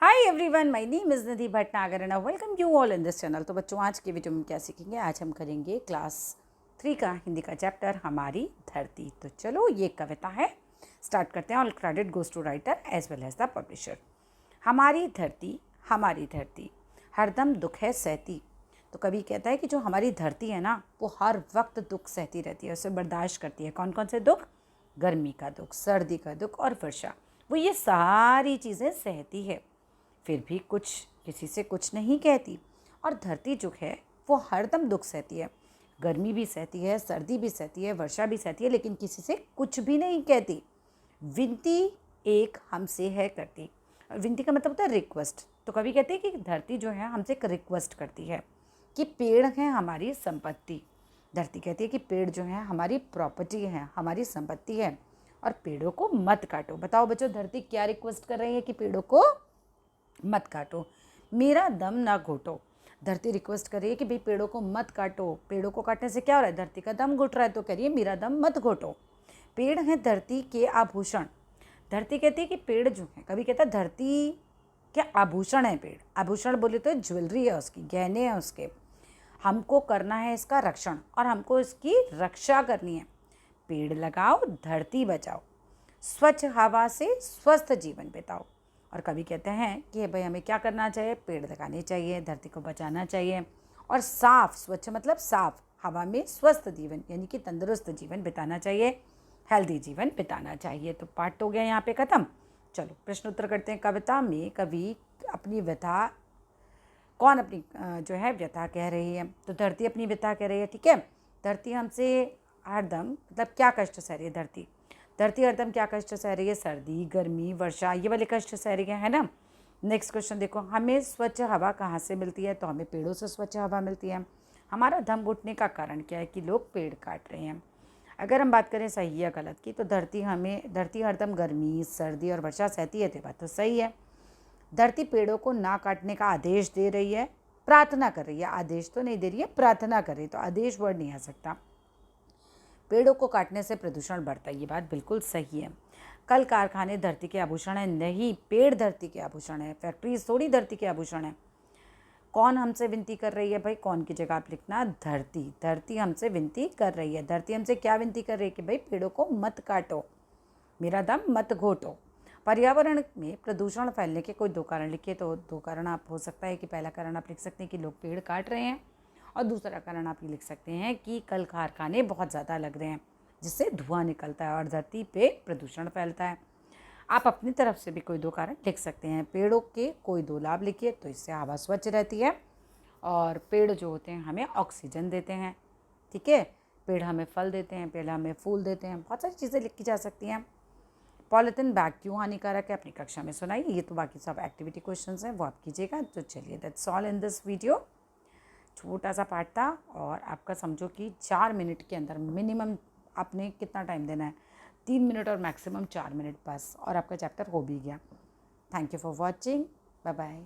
Hi everyone, my name is Nidhi Bhatnagar and I welcome you all in this channel. तो बच्चों, आज की video में क्या सीखेंगे? आज हम करेंगे क्लास 3 का हिंदी का चैप्टर हमारी धरती। तो चलो, ये कविता है, स्टार्ट करते हैं। All credit goes to writer as well as the publisher. हमारी धरती हरदम दुख है सहती। तो कवि कहता है कि जो हमारी धरती है ना, वो हर वक्त दुख सहती रहती है, उसे बर्दाश्त करती है। कौन कौन से दुख? गर्मी का दुख, सर्दी का दुख और वर्षा। वो ये सारी चीज़ें सहती है, फिर भी किसी से कुछ नहीं कहती। और धरती जो है वो हरदम दुख सहती है, गर्मी भी सहती है, सर्दी भी सहती है, वर्षा भी सहती है, लेकिन किसी से कुछ भी नहीं कहती। विनती एक हमसे है करती। विनती का मतलब होता है रिक्वेस्ट। तो कभी कहते हैं कि धरती जो है हमसे एक रिक्वेस्ट करती है कि पेड़ हैं हमारी संपत्ति। धरती कहती है कि पेड़ जो है हमारी प्रॉपर्टी है, हमारी संपत्ति है, और पेड़ों को मत काटो। बताओ बच्चों, धरती क्या रिक्वेस्ट कर रही है? कि पेड़ों को मत काटो, मेरा दम ना घोटो। धरती रिक्वेस्ट कर रही है कि भाई पेड़ों को मत काटो। पेड़ों को काटने से क्या हो रहा है? धरती का दम घुट रहा है, तो कह रही है मेरा दम मत घोटो। पेड़ हैं धरती के आभूषण। धरती कहती है कि पेड़ जो है, कभी कहता है धरती के आभूषण है पेड़। आभूषण बोले तो ज्वेलरी है उसकी, गहने हैं उसके। हमको करना है इसका रक्षण, और हमको इसकी रक्षा करनी है। पेड़ लगाओ, धरती बचाओ, स्वच्छ हवा से स्वस्थ जीवन बिताओ। और कभी कहते हैं कि भाई हमें क्या करना चाहिए? पेड़ लगाने चाहिए, धरती को बचाना चाहिए, और साफ, स्वच्छ मतलब साफ हवा में स्वस्थ जीवन यानी कि तंदुरुस्त जीवन बिताना चाहिए, हेल्दी जीवन बिताना चाहिए। तो पार्ट हो गया यहाँ पे ख़त्म। चलो प्रश्न उत्तर करते हैं। कविता में कवि अपनी व्यथा, कौन अपनी जो है व्यथा कह रही है? तो धरती अपनी व्यथा कह रही है, ठीक है। धरती हमसे हरदम मतलब क्या कष्ट सह रही है? धरती हरदम क्या कष्ट सह रही है? सर्दी, गर्मी, वर्षा, ये वाले कष्ट सह रही है ना। नेक्स्ट क्वेश्चन देखो, हमें स्वच्छ हवा कहाँ से मिलती है? तो हमें पेड़ों से स्वच्छ हवा मिलती है। हमारा दम घुटने का कारण क्या है? कि लोग पेड़ काट रहे हैं। अगर हम बात करें सही या गलत की, तो धरती हरदम गर्मी, सर्दी और वर्षा सहती है, तो बात तो सही है। धरती पेड़ों को ना काटने का आदेश दे रही है, प्रार्थना कर रही है। आदेश तो नहीं दे रही है, प्रार्थना कर रही है, तो आदेश वर्ड नहीं आ सकता। पेड़ों को काटने से प्रदूषण बढ़ता है, ये बात बिल्कुल सही है। कल कारखाने धरती के आभूषण है? नहीं, पेड़ धरती के आभूषण है। फैक्ट्रीज थोड़ी धरती के आभूषण है। कौन हमसे विनती कर रही है? भाई कौन की जगह आप लिखना धरती हमसे विनती कर रही है। धरती हमसे क्या विनती कर रही है? कि भाई पेड़ों को मत काटो, मेरा दम मत घोटो। पर्यावरण में प्रदूषण फैलने के कोई दो कारण लिखिए। तो दो कारण आप हो सकता है कि पहला कारण आप लिख सकते हैं कि लोग पेड़ काट रहे हैं, और दूसरा कारण आप ये लिख सकते हैं कि कल कारखाने बहुत ज़्यादा लग रहे हैं, जिससे धुआं निकलता है और धरती पे प्रदूषण फैलता है। आप अपनी तरफ से भी कोई दो कारण लिख सकते हैं। पेड़ों के कोई दो लाभ लिखिए, तो इससे हवा स्वच्छ रहती है, और पेड़ जो होते हैं हमें ऑक्सीजन देते हैं, ठीक है। पेड़ हमें फल देते हैं, पेड़ हमें फूल देते हैं, बहुत सारी चीज़ें लिखी जा सकती हैं। पॉलीथीन बैग क्यों हानिकारक है? अपनी कक्षा में सुनाइए। ये तो बाकी सब एक्टिविटी क्वेश्चंस हैं, वो आप कीजिएगा। तो चलिए, that's all in this video. छोटा सा पार्ट था, और आपका समझो कि 4 मिनट के अंदर मिनिमम आपने कितना टाइम देना है? 3 मिनट और मैक्सिमम 4 मिनट बस, और आपका चैप्टर हो भी गया। Thank you for watching. Bye bye.